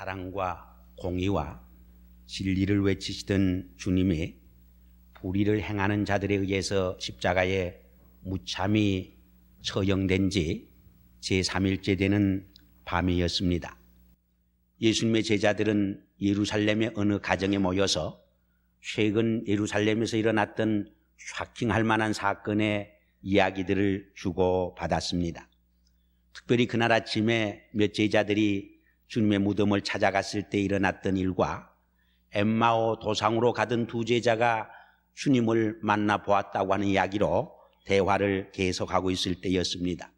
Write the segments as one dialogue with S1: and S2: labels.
S1: 사랑과 공의와 진리를 외치시던 주님이 불의를 행하는 자들에 의해서 십자가에 무참히 처형된 지 제3일째 되는 밤이었습니다. 예수님의 제자들은 예루살렘의 어느 가정에 모여서 최근 예루살렘에서 일어났던 쇼킹할 만한 사건의 이야기들을 주고받았습니다. 특별히 그날 아침에 몇 제자들이 주님의 무덤을 찾아갔을 때 일어났던 일과 엠마오 도상으로 가던 두 제자가 주님을 만나보았다고 하는 이야기로 대화를 계속하고 있을 때였습니다.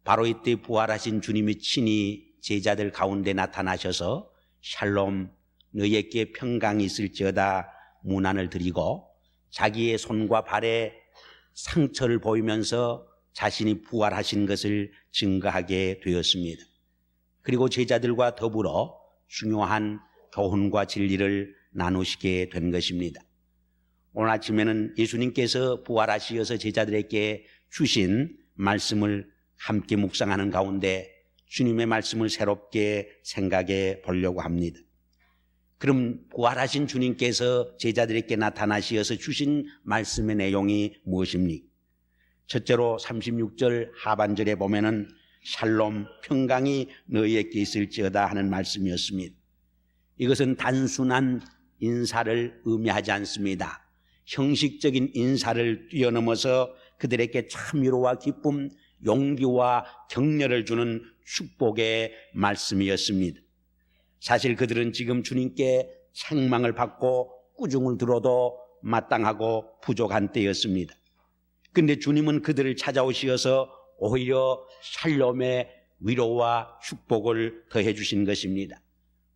S1: 바로 이때 부활하신 주님이 친히 제자들 가운데 나타나셔서 샬롬 너희에게 평강이 있을지어다 문안을 드리고 자기의 손과 발에 상처를 보이면서 자신이 부활하신 것을 증거하게 되었습니다. 그리고 제자들과 더불어 중요한 교훈과 진리를 나누시게 된 것입니다. 오늘 아침에는 예수님께서 부활하시어서 제자들에게 주신 말씀을 함께 묵상하는 가운데 주님의 말씀을 새롭게 생각해 보려고 합니다. 그럼 부활하신 주님께서 제자들에게 나타나시어서 주신 말씀의 내용이 무엇입니까? 첫째로 36절 하반절에 보면은 샬롬 평강이 너희에게 있을지어다 하는 말씀이었습니다. 이것은 단순한 인사를 의미하지 않습니다. 형식적인 인사를 뛰어넘어서 그들에게 참 위로와 기쁨, 용기와 격려를 주는 축복의 말씀이었습니다. 사실 그들은 지금 주님께 책망을 받고 꾸중을 들어도 마땅하고 부족한 때였습니다. 그런데 주님은 그들을 찾아오시어서 오히려 샬롬의 위로와 축복을 더해 주신 것입니다.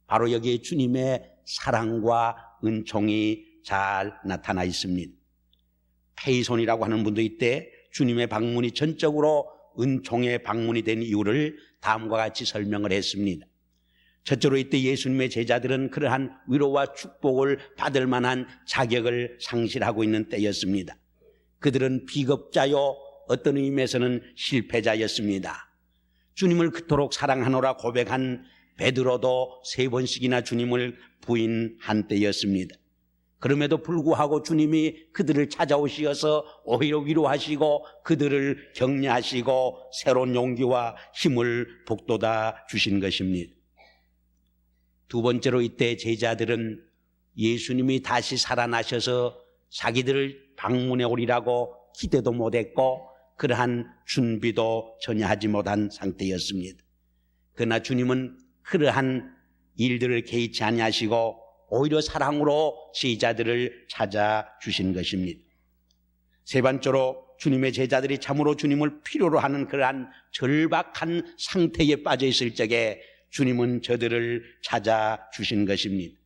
S1: 바로 여기에 주님의 사랑과 은총이 잘 나타나 있습니다. 페이손이라고 하는 분도 이때 주님의 방문이 전적으로 은총의 방문이 된 이유를 다음과 같이 설명을 했습니다. 첫째로 이때 예수님의 제자들은 그러한 위로와 축복을 받을 만한 자격을 상실하고 있는 때였습니다. 그들은 비겁자요 어떤 의미에서는 실패자였습니다. 주님을 그토록 사랑하노라 고백한 베드로도 3번씩이나 주님을 부인한 때였습니다. 그럼에도 불구하고 주님이 그들을 찾아오시어서 오히려 위로하시고 그들을 격려하시고 새로운 용기와 힘을 북돋아 주신 것입니다. 두 번째로 이때 제자들은 예수님이 다시 살아나셔서 자기들을 방문해 오리라고 기대도 못했고 그러한 준비도 전혀 하지 못한 상태였습니다. 그러나 주님은 그러한 일들을 개의치 아니하시고 오히려 사랑으로 제자들을 찾아주신 것입니다. 세 번째로 주님의 제자들이 참으로 주님을 필요로 하는 그러한 절박한 상태에 빠져 있을 적에 주님은 저들을 찾아주신 것입니다.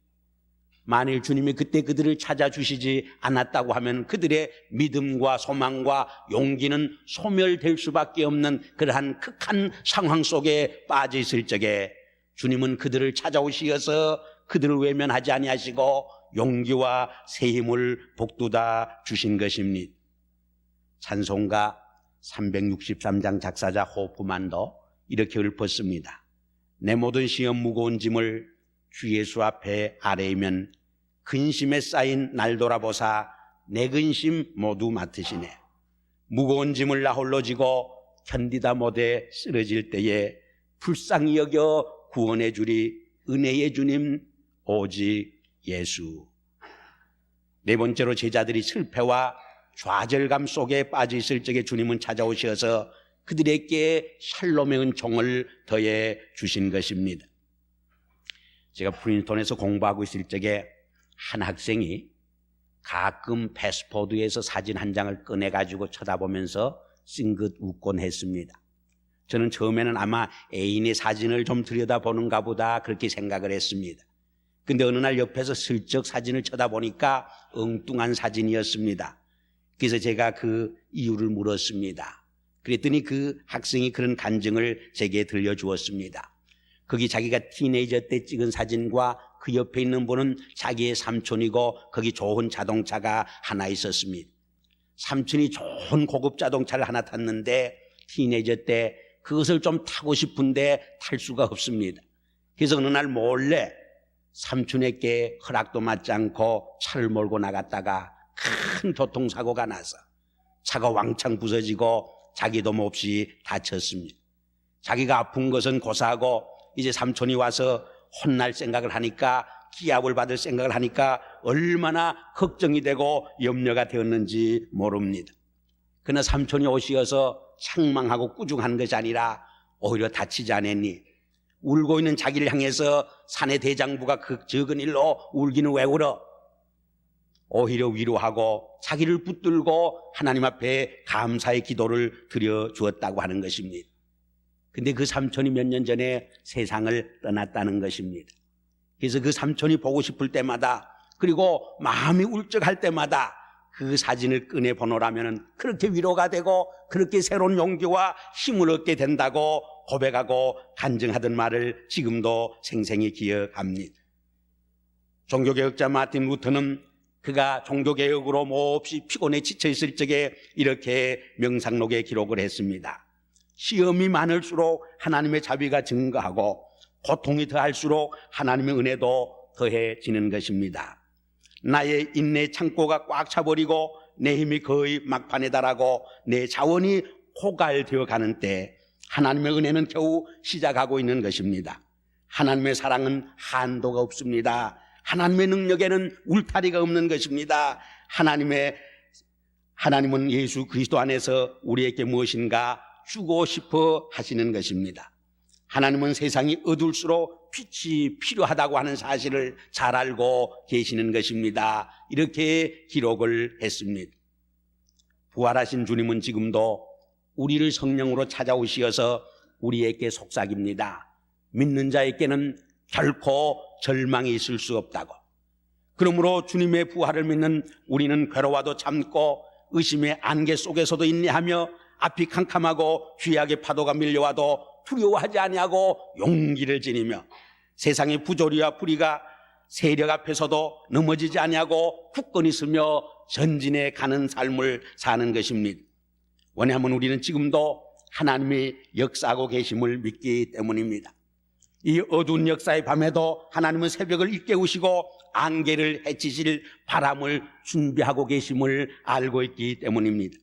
S1: 만일 주님이 그때 그들을 찾아주시지 않았다고 하면 그들의 믿음과 소망과 용기는 소멸될 수밖에 없는 그러한 극한 상황 속에 빠져 있을 적에 주님은 그들을 찾아오시어서 그들을 외면하지 아니하시고 용기와 새 힘을 북돋아 주신 것입니다. 찬송가 363장 작사자 호프만도 이렇게 읊었습니다. 내 모든 시험 무거운 짐을 주 예수 앞에 아뢰이면 근심에 쌓인 날 돌아보사 내 근심 모두 맡으시네. 무거운 짐을 나 홀로 지고 견디다 못해 쓰러질 때에 불쌍히 여겨 구원해 주리 은혜의 주님 오직 예수. 네 번째로 제자들이 실패와 좌절감 속에 빠져 있을 적에 주님은 찾아오셔서 그들에게 샬롬의 은총을 더해 주신 것입니다. 제가 프린스턴에서 공부하고 있을 적에 한 학생이 가끔 패스포드에서 사진 한 장을 꺼내가지고 쳐다보면서 싱긋 웃곤 했습니다. 저는 처음에는 아마 애인의 사진을 좀 들여다보는가 보다 그렇게 생각을 했습니다. 근데 어느 날 옆에서 슬쩍 사진을 쳐다보니까 엉뚱한 사진이었습니다. 그래서 제가 그 이유를 물었습니다. 그랬더니 그 학생이 그런 간증을 제게 들려주었습니다. 거기 자기가 티네이저 때 찍은 사진과 그 옆에 있는 분은 자기의 삼촌이고 거기 좋은 자동차가 하나 있었습니다. 삼촌이 좋은 고급 자동차를 하나 탔는데 티네이저 때 그것을 좀 타고 싶은데 탈 수가 없습니다. 그래서 어느 날 몰래 삼촌에게 허락도 받지 않고 차를 몰고 나갔다가 큰 교통사고가 나서 차가 왕창 부서지고 자기도 몹시 다쳤습니다. 자기가 아픈 것은 고사하고 이제 삼촌이 와서 혼날 생각을 하니까, 기합을 받을 생각을 하니까 얼마나 걱정이 되고 염려가 되었는지 모릅니다. 그러나 삼촌이 오시어서 책망하고 꾸중한 것이 아니라 오히려 다치지 않았니? 울고 있는 자기를 향해서 사내 대장부가 그 적은 일로 울기는 왜 울어? 오히려 위로하고 자기를 붙들고 하나님 앞에 감사의 기도를 드려주었다고 하는 것입니다. 근데 그 삼촌이 몇 년 전에 세상을 떠났다는 것입니다. 그래서 그 삼촌이 보고 싶을 때마다, 그리고 마음이 울적할 때마다 그 사진을 꺼내 보노라면 그렇게 위로가 되고 그렇게 새로운 용기와 힘을 얻게 된다고 고백하고 간증하던 말을 지금도 생생히 기억합니다. 종교개혁자 마틴 루터는 그가 종교개혁으로 몹시 피곤해 지쳐있을 적에 이렇게 명상록에 기록을 했습니다. 시험이 많을수록 하나님의 자비가 증가하고 고통이 더할수록 하나님의 은혜도 더해지는 것입니다. 나의 인내 창고가 꽉 차버리고 내 힘이 거의 막판에 달하고 내 자원이 고갈되어 가는 때 하나님의 은혜는 겨우 시작하고 있는 것입니다. 하나님의 사랑은 한도가 없습니다. 하나님의 능력에는 울타리가 없는 것입니다. 하나님은 예수 그리스도 안에서 우리에게 무엇인가 주고 싶어 하시는 것입니다. 하나님은 세상이 어두울수록 빛이 필요하다고 하는 사실을 잘 알고 계시는 것입니다. 이렇게 기록을 했습니다. 부활하신 주님은 지금도 우리를 성령으로 찾아오시어서 우리에게 속삭입니다. 믿는 자에게는 결코 절망이 있을 수 없다고. 그러므로 주님의 부활을 믿는 우리는 괴로워도 참고 의심의 안개 속에서도 인내하며 앞이 캄캄하고 휘하게 파도가 밀려와도 두려워하지 아니하고 용기를 지니며 세상의 부조리와 불의가 세력 앞에서도 넘어지지 아니하고 굳건히 서며 전진해 가는 삶을 사는 것입니다. 왜냐하면 우리는 지금도 하나님이 역사하고 계심을 믿기 때문입니다. 이 어두운 역사의 밤에도 하나님은 새벽을 일깨우시고 안개를 해치실 바람을 준비하고 계심을 알고 있기 때문입니다.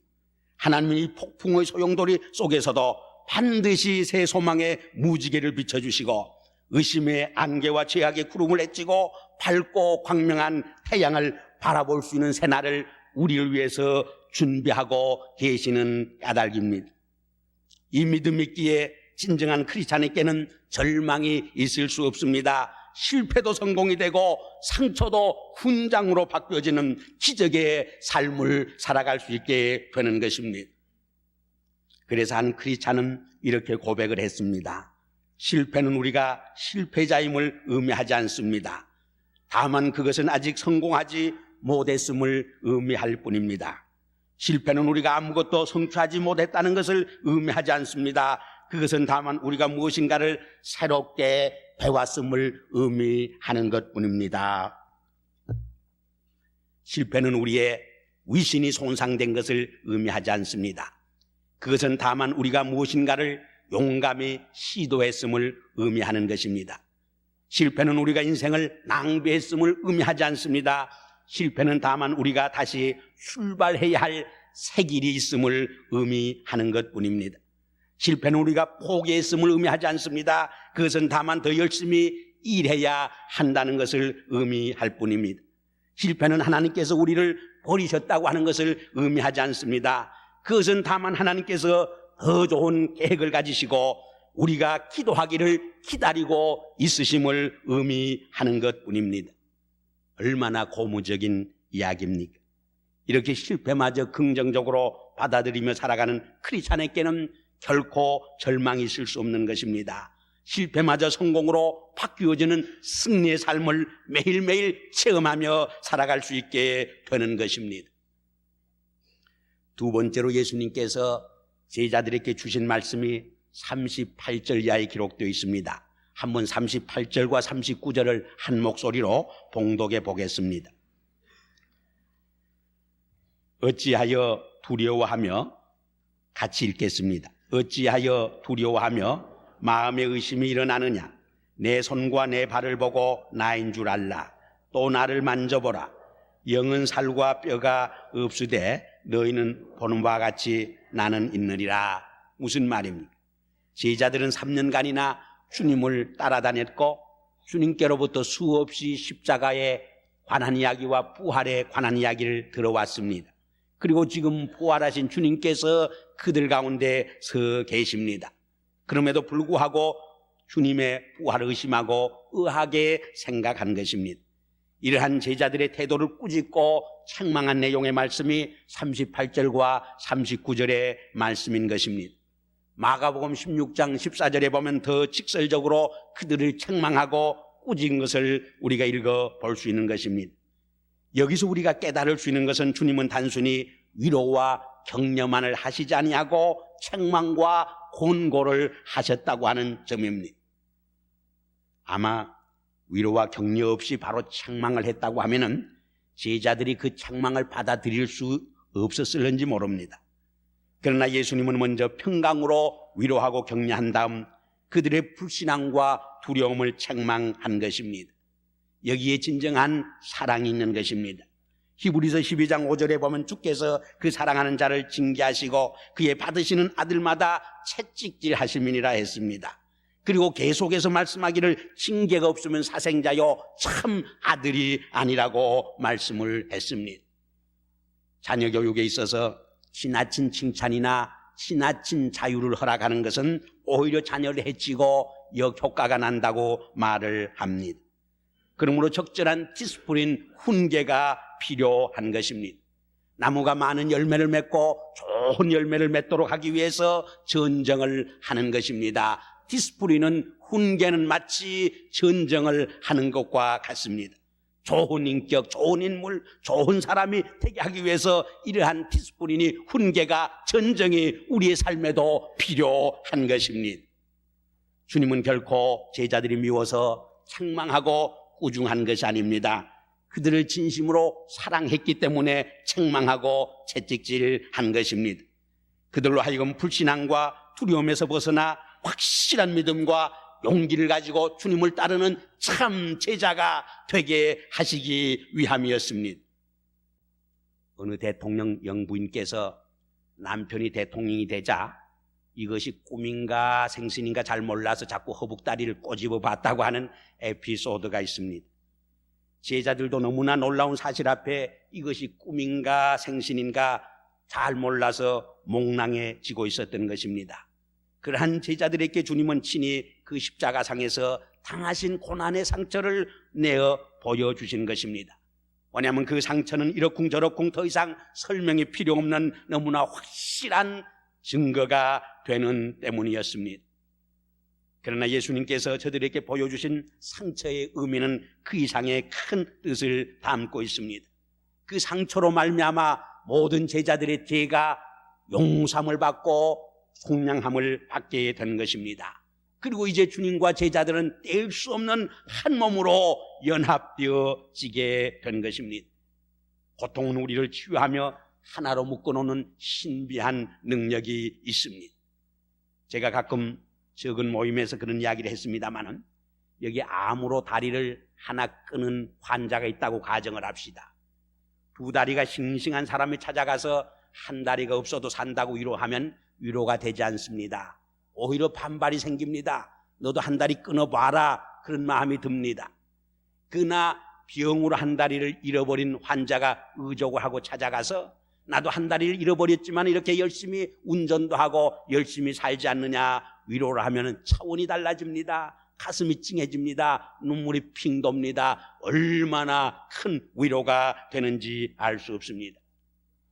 S1: 하나님은 이 폭풍의 소용돌이 속에서도 반드시 새 소망의 무지개를 비춰주시고 의심의 안개와 죄악의 구름을 헤치고 밝고 광명한 태양을 바라볼 수 있는 새날을 우리를 위해서 준비하고 계시는 까닭입니다. 이 믿음 있기에 진정한 크리스찬에게는 절망이 있을 수 없습니다. 실패도 성공이 되고 상처도 훈장으로 바뀌어지는 기적의 삶을 살아갈 수 있게 되는 것입니다. 그래서 한 크리스찬은 이렇게 고백을 했습니다. 실패는 우리가 실패자임을 의미하지 않습니다. 다만 그것은 아직 성공하지 못했음을 의미할 뿐입니다. 실패는 우리가 아무것도 성취하지 못했다는 것을 의미하지 않습니다. 그것은 다만 우리가 무엇인가를 새롭게 배웠음을 의미하는 것뿐입니다. 실패는 우리의 위신이 손상된 것을 의미하지 않습니다. 그것은 다만 우리가 무엇인가를 용감히 시도했음을 의미하는 것입니다. 실패는 우리가 인생을 낭비했음을 의미하지 않습니다. 실패는 다만 우리가 다시 출발해야 할 새 길이 있음을 의미하는 것뿐입니다. 실패는 우리가 포기했음을 의미하지 않습니다. 그것은 다만 더 열심히 일해야 한다는 것을 의미할 뿐입니다. 실패는 하나님께서 우리를 버리셨다고 하는 것을 의미하지 않습니다. 그것은 다만 하나님께서 더 좋은 계획을 가지시고 우리가 기도하기를 기다리고 있으심을 의미하는 것뿐입니다. 얼마나 고무적인 이야기입니까? 이렇게 실패마저 긍정적으로 받아들이며 살아가는 크리스찬에게는 결코 절망이 있을 수 없는 것입니다. 실패마저 성공으로 바뀌어지는 승리의 삶을 매일매일 체험하며 살아갈 수 있게 되는 것입니다. 두 번째로 예수님께서 제자들에게 주신 말씀이 38절 이하에 기록되어 있습니다. 한번 38절과 39절을 한 목소리로 봉독해 보겠습니다. 어찌하여 두려워하며, 같이 읽겠습니다. 어찌하여 두려워하며 마음의 의심이 일어나느냐? 내 손과 내 발을 보고 나인 줄 알라. 또 나를 만져보라. 영은 살과 뼈가 없으되 너희는 보는 바와 같이 나는 있느니라. 무슨 말입니까? 제자들은 3년간이나 주님을 따라다녔고 주님께로부터 수없이 십자가에 관한 이야기와 부활에 관한 이야기를 들어왔습니다. 그리고 지금 부활하신 주님께서 그들 가운데 서 계십니다. 그럼에도 불구하고 주님의 부활을 의심하고 의하게 생각한 것입니다. 이러한 제자들의 태도를 꾸짖고 책망한 내용의 말씀이 38절과 39절의 말씀인 것입니다. 마가복음 16장 14절에 보면 더 직설적으로 그들을 책망하고 꾸짖은 것을 우리가 읽어 볼 수 있는 것입니다. 여기서 우리가 깨달을 수 있는 것은 주님은 단순히 위로와 격려만을 하시지 아니하고 책망과 권고를 하셨다고 하는 점입니다. 아마 위로와 격려 없이 바로 책망을 했다고 하면은 제자들이 그 책망을 받아들일 수 없었을는지 모릅니다. 그러나 예수님은 먼저 평강으로 위로하고 격려한 다음 그들의 불신앙과 두려움을 책망한 것입니다. 여기에 진정한 사랑이 있는 것입니다. 히브리서 12장 5절에 보면 주께서 그 사랑하는 자를 징계하시고 그의 받으시는 아들마다 채찍질 하심이니라 했습니다. 그리고 계속해서 말씀하기를 징계가 없으면 사생자요 참 아들이 아니라고 말씀을 했습니다. 자녀 교육에 있어서 지나친 칭찬이나 지나친 자유를 허락하는 것은 오히려 자녀를 해치고 역효과가 난다고 말을 합니다. 그러므로 적절한 디스플린, 훈계가 필요한 것입니다. 나무가 많은 열매를 맺고 좋은 열매를 맺도록 하기 위해서 전쟁을 하는 것입니다. 디스플린은, 훈계는 마치 전쟁을 하는 것과 같습니다. 좋은 인격, 좋은 인물, 좋은 사람이 되게 하기 위해서 이러한 디스플린이, 훈계가, 전쟁이 우리의 삶에도 필요한 것입니다. 주님은 결코 제자들이 미워서 책망하고 꾸중한 것이 아닙니다. 그들을 진심으로 사랑했기 때문에 책망하고 채찍질한 것입니다. 그들로 하여금 불신앙과 두려움에서 벗어나 확실한 믿음과 용기를 가지고 주님을 따르는 참 제자가 되게 하시기 위함이었습니다. 어느 대통령 영부인께서 남편이 대통령이 되자 이것이 꿈인가 생신인가 잘 몰라서 자꾸 허북다리를 꼬집어 봤다고 하는 에피소드가 있습니다. 제자들도 너무나 놀라운 사실 앞에 이것이 꿈인가 생신인가 잘 몰라서 몽랑해지고 있었던 것입니다. 그러한 제자들에게 주님은 친히 그 십자가상에서 당하신 고난의 상처를 내어 보여주신 것입니다. 왜냐하면 그 상처는 이러쿵저러쿵 더 이상 설명이 필요 없는 너무나 확실한 증거가 되는 때문이었습니다. 그러나 예수님께서 저들에게 보여주신 상처의 의미는 그 이상의 큰 뜻을 담고 있습니다. 그 상처로 말미암아 모든 제자들의 죄가 용서함을 받고 속량함을 받게 된 것입니다. 그리고 이제 주님과 제자들은 뗄 수 없는 한 몸으로 연합되어지게 된 것입니다. 고통은 우리를 치유하며 하나로 묶어놓는 신비한 능력이 있습니다. 제가 가끔 적은 모임에서 그런 이야기를 했습니다마는 여기 암으로 다리를 하나 끊은 환자가 있다고 가정을 합시다. 두 다리가 싱싱한 사람이 찾아가서 한 다리가 없어도 산다고 위로하면 위로가 되지 않습니다. 오히려 반발이 생깁니다. 너도 한 다리 끊어봐라, 그런 마음이 듭니다. 그러나 병으로 한 다리를 잃어버린 환자가 의족을 하고 찾아가서 나도 한 다리를 잃어버렸지만 이렇게 열심히 운전도 하고 열심히 살지 않느냐 위로를 하면 차원이 달라집니다. 가슴이 찡해집니다. 눈물이 핑 돕니다. 얼마나 큰 위로가 되는지 알 수 없습니다.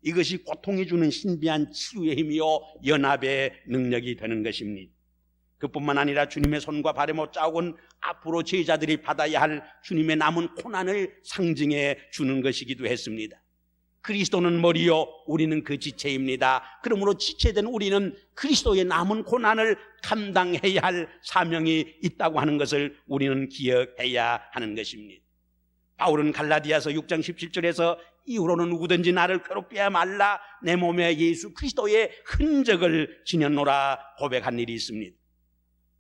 S1: 이것이 고통이 주는 신비한 치유의 힘이요 연합의 능력이 되는 것입니다. 그뿐만 아니라 주님의 손과 발에 못 잡은 앞으로 제자들이 받아야 할 주님의 남은 고난을 상징해 주는 것이기도 했습니다. 그리스도는 머리요 우리는 그 지체입니다. 그러므로 지체된 우리는 그리스도의 남은 고난을 감당해야 할 사명이 있다고 하는 것을 우리는 기억해야 하는 것입니다. 바울은 갈라디아서 6장 17절에서 이후로는 누구든지 나를 괴롭게 말라, 내 몸에 예수 그리스도의 흔적을 지녔노라 고백한 일이 있습니다.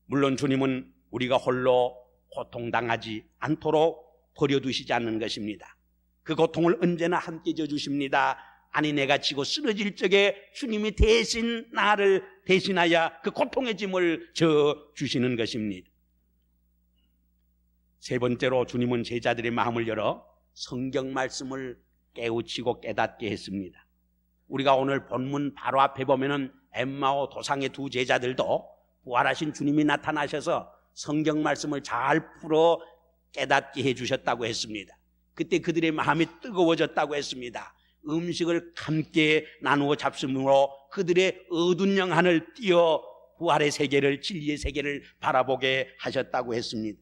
S1: 물론 주님은 우리가 홀로 고통당하지 않도록 버려두시지 않는 것입니다. 그 고통을 언제나 함께 져주십니다. 아니 내가 지고 쓰러질 적에 주님이 대신 나를 대신하여 그 고통의 짐을 져주시는 것입니다. 세 번째로 주님은 제자들의 마음을 열어 성경 말씀을 깨우치고 깨닫게 했습니다. 우리가 오늘 본문 바로 앞에 보면은 엠마오 도상의 두 제자들도 부활하신 주님이 나타나셔서 성경 말씀을 잘 풀어 깨닫게 해주셨다고 했습니다. 그때 그들의 마음이 뜨거워졌다고 했습니다. 음식을 함께 나누어 잡수므로 그들의 어두운 영안을 띄어 부활의 세계를, 진리의 세계를 바라보게 하셨다고 했습니다.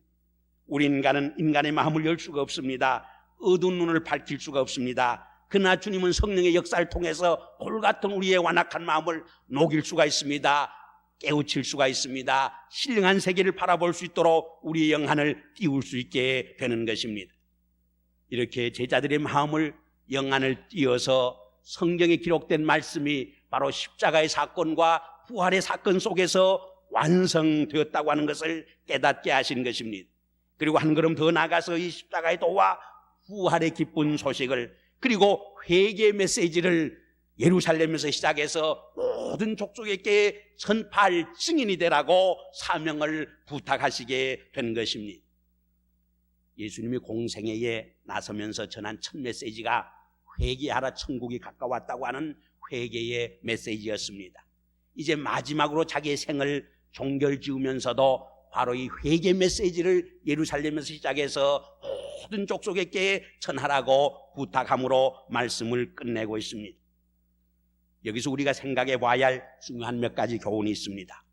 S1: 우리 인간은 인간의 마음을 열 수가 없습니다. 어두운 눈을 밝힐 수가 없습니다. 그러나 주님은 성령의 역사를 통해서 돌 같은 우리의 완악한 마음을 녹일 수가 있습니다. 깨우칠 수가 있습니다. 신령한 세계를 바라볼 수 있도록 우리의 영안을 띄울 수 있게 되는 것입니다. 이렇게 제자들의 마음을 영안을 띄어서 성경에 기록된 말씀이 바로 십자가의 사건과 부활의 사건 속에서 완성되었다고 하는 것을 깨닫게 하신 것입니다. 그리고 한 걸음 더 나가서 이 십자가의 도와 부활의 기쁜 소식을, 그리고 회개의 메시지를 예루살렘에서 시작해서 모든 족속에게 전파할 증인이 되라고 사명을 부탁하시게 된 것입니다. 예수님이 공생애에 나서면서 전한 첫 메시지가 회개하라 천국이 가까웠다고 하는 회개의 메시지였습니다. 이제 마지막으로 자기의 생을 종결지으면서도 바로 이 회개 메시지를 예루살렘에서 시작해서 모든 족속에게 전하라고 부탁함으로 말씀을 끝내고 있습니다. 여기서 우리가 생각해 봐야 할 중요한 몇 가지 교훈이 있습니다.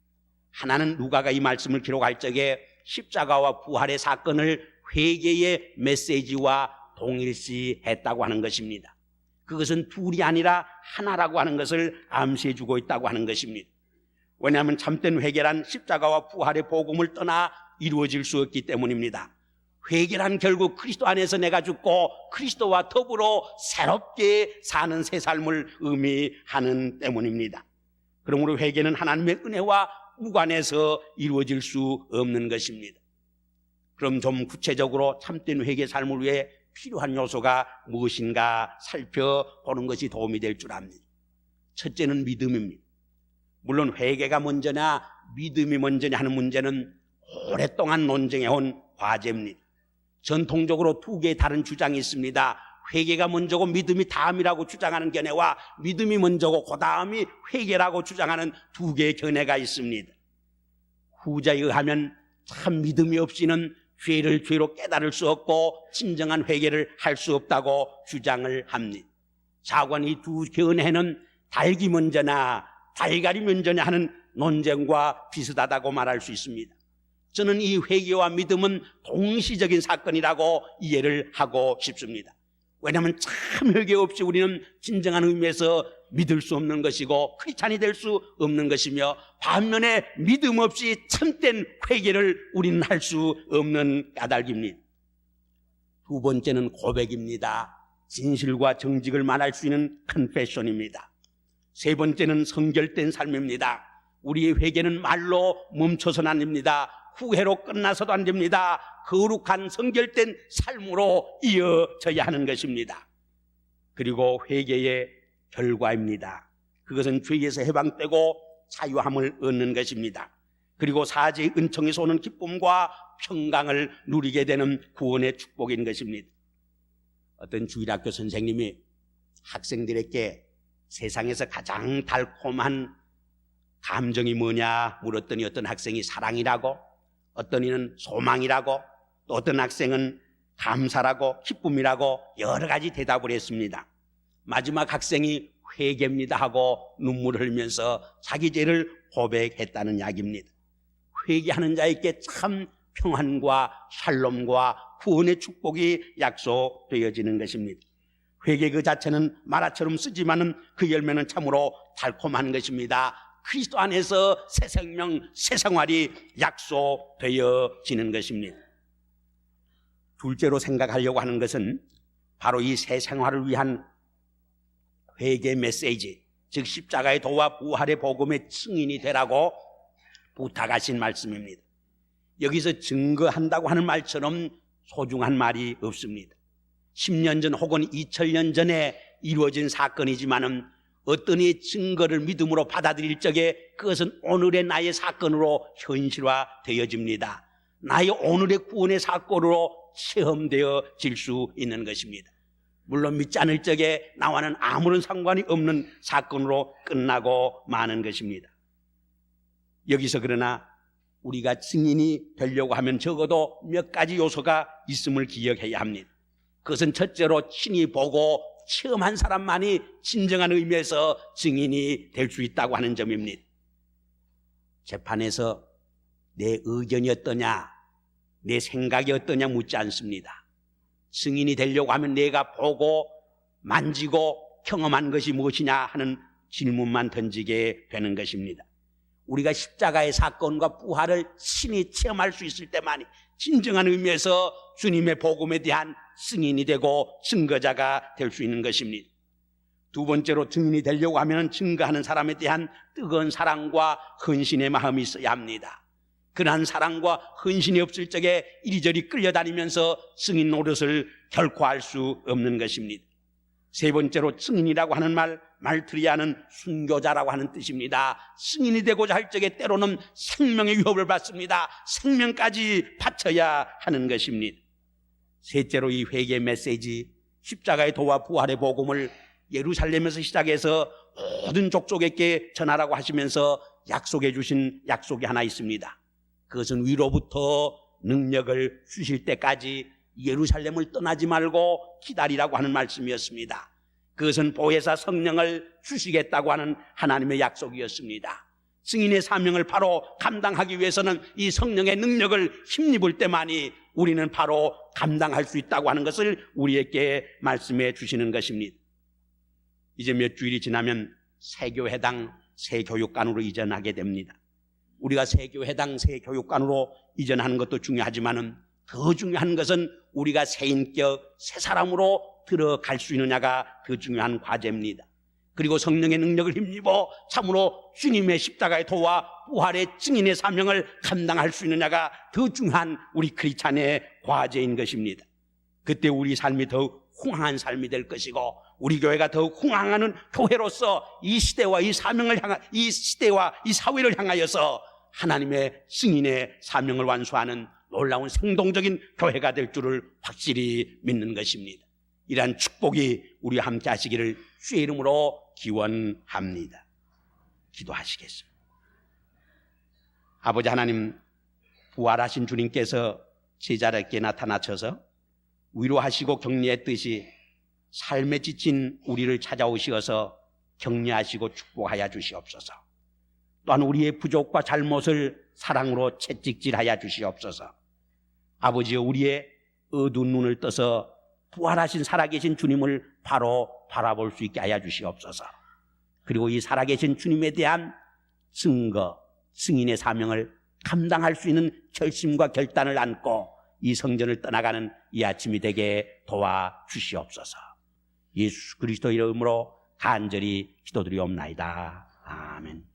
S1: 하나는 누가가 이 말씀을 기록할 적에 십자가와 부활의 사건을 회개의 메시지와 동일시했다고 하는 것입니다. 그것은 둘이 아니라 하나라고 하는 것을 암시해 주고 있다고 하는 것입니다. 왜냐하면 참된 회개란 십자가와 부활의 복음을 떠나 이루어질 수 없기 때문입니다. 회개란 결국 그리스도 안에서 내가 죽고 그리스도와 더불어 새롭게 사는 새 삶을 의미하는 때문입니다. 그러므로 회개는 하나님의 은혜와 무관해서 이루어질 수 없는 것입니다. 그럼 좀 구체적으로 참된 회개 삶을 위해 필요한 요소가 무엇인가 살펴보는 것이 도움이 될 줄 압니다. 첫째는 믿음입니다. 물론 회개가 먼저냐 믿음이 먼저냐 하는 문제는 오랫동안 논쟁해온 과제입니다. 전통적으로 두 개의 다른 주장이 있습니다. 회개가 먼저고 믿음이 다음이라고 주장하는 견해와 믿음이 먼저고 그 다음이 회개라고 주장하는 두 개의 견해가 있습니다. 후자에 의하면 참 믿음이 없이는 죄를 죄로 깨달을 수 없고 진정한 회개를 할 수 없다고 주장을 합니다. 자관 이 두 견해는 닭이 먼저나 달걀이 먼저냐 하는 논쟁과 비슷하다고 말할 수 있습니다. 저는 이 회개와 믿음은 동시적인 사건이라고 이해를 하고 싶습니다. 왜냐하면 참 회개 없이 우리는 진정한 의미에서 믿을 수 없는 것이고 크리스찬이 될 수 없는 것이며, 반면에 믿음 없이 참된 회개를 우리는 할 수 없는 까닭입니다. 두 번째는 고백입니다. 진실과 정직을 말할 수 있는 컨페션입니다. 세 번째는 성결된 삶입니다. 우리의 회개는 말로 멈춰서는 안 됩니다. 후회로 끝나서도 안 됩니다. 거룩한 성결된 삶으로 이어져야 하는 것입니다. 그리고 회개의 결과입니다. 그것은 죄에서 해방되고 자유함을 얻는 것입니다. 그리고 사죄의 은총에서 오는 기쁨과 평강을 누리게 되는 구원의 축복인 것입니다. 어떤 주일학교 선생님이 학생들에게 세상에서 가장 달콤한 감정이 뭐냐 물었더니 어떤 학생이 사랑이라고, 어떤 이는 소망이라고, 또 어떤 학생은 감사라고 기쁨이라고 여러 가지 대답을 했습니다. 마지막 학생이 회개입니다 하고 눈물을 흘리면서 자기 죄를 고백했다는 이야기입니다. 회개하는 자에게 참 평안과 샬롬과 구원의 축복이 약속되어지는 것입니다. 회개 그 자체는 마라처럼 쓰지만은 그 열매는 참으로 달콤한 것입니다. 그리스도 안에서 새 생명, 새 생활이 약속되어지는 것입니다. 둘째로 생각하려고 하는 것은 바로 이 새 생활을 위한 회개 메시지, 즉 십자가의 도와 부활의 복음의 증인이 되라고 부탁하신 말씀입니다. 여기서 증거한다고 하는 말처럼 소중한 말이 없습니다. 10년 전 혹은 2000년 전에 이루어진 사건이지만은 어떤 이의 증거를 믿음으로 받아들일 적에 그것은 오늘의 나의 사건으로 현실화되어집니다. 나의 오늘의 구원의 사건으로 체험되어질 수 있는 것입니다. 물론 믿지 않을 적에 나와는 아무런 상관이 없는 사건으로 끝나고 마는 것입니다. 여기서 그러나 우리가 증인이 되려고 하면 적어도 몇 가지 요소가 있음을 기억해야 합니다. 그것은 첫째로 친히 보고 체험한 사람만이 진정한 의미에서 증인이 될 수 있다고 하는 점입니다. 재판에서 내 의견이 어떠냐, 내 생각이 어떠냐 묻지 않습니다. 증인이 되려고 하면 내가 보고 만지고 경험한 것이 무엇이냐 하는 질문만 던지게 되는 것입니다. 우리가 십자가의 사건과 부활을 친히 체험할 수 있을 때만이 진정한 의미에서 주님의 복음에 대한 승인이 되고 증거자가 될 수 있는 것입니다. 두 번째로 증인이 되려고 하면 증거하는 사람에 대한 뜨거운 사랑과 헌신의 마음이 있어야 합니다. 그러한 사랑과 헌신이 없을 적에 이리저리 끌려다니면서 증인 노릇을 결코 할 수 없는 것입니다. 세 번째로 증인이라고 하는 말트리아는 순교자라고 하는 뜻입니다. 증인이 되고자 할 적에 때로는 생명의 위협을 받습니다. 생명까지 바쳐야 하는 것입니다. 셋째로 이 회개 메시지, 십자가의 도와 부활의 복음을 예루살렘에서 시작해서 모든 족속에게 전하라고 하시면서 약속해 주신 약속이 하나 있습니다. 그것은 위로부터 능력을 주실 때까지 예루살렘을 떠나지 말고 기다리라고 하는 말씀이었습니다. 그것은 보혜사 성령을 주시겠다고 하는 하나님의 약속이었습니다. 증인의 사명을 바로 감당하기 위해서는 이 성령의 능력을 힘입을 때만이 우리는 바로 감당할 수 있다고 하는 것을 우리에게 말씀해 주시는 것입니다. 이제 몇 주일이 지나면 세교회당 세교육관으로 이전하게 됩니다. 우리가 세교회당 세교육관으로 이전하는 것도 중요하지만은 더 중요한 것은 우리가 새 인격, 새 사람으로 들어갈 수 있느냐가 더 중요한 과제입니다. 그리고 성령의 능력을 힘입어 참으로 주님의 십자가의 도와 부활의 증인의 사명을 감당할 수 있느냐가 더 중요한 우리 크리스찬의 과제인 것입니다. 그때 우리 삶이 더욱 흥황한 삶이 될 것이고 우리 교회가 더욱 흥황하는 교회로서 이 시대와 이 사명을 향한 이 시대와 이 사회를 향하여서 하나님의 증인의 사명을 완수하는 놀라운 생동적인 교회가 될 줄을 확실히 믿는 것입니다. 이러한 축복이 우리와 함께 하시기를 주의 이름으로 기원합니다. 기도하시겠습니다. 아버지 하나님, 부활하신 주님께서 제자들에게 나타나셔서 위로하시고 격려했듯이 삶에 지친 우리를 찾아오시어서 격려하시고 축복하여 주시옵소서. 또한 우리의 부족과 잘못을 사랑으로 채찍질하여 주시옵소서. 아버지여, 우리의 어두운 눈을 떠서 부활하신 살아계신 주님을 바로 바라볼 수 있게 하여 주시옵소서. 그리고 이 살아계신 주님에 대한 증거, 증인의 사명을 감당할 수 있는 결심과 결단을 안고 이 성전을 떠나가는 이 아침이 되게 도와주시옵소서. 예수 그리스도 이름으로 간절히 기도드리옵나이다. 아멘.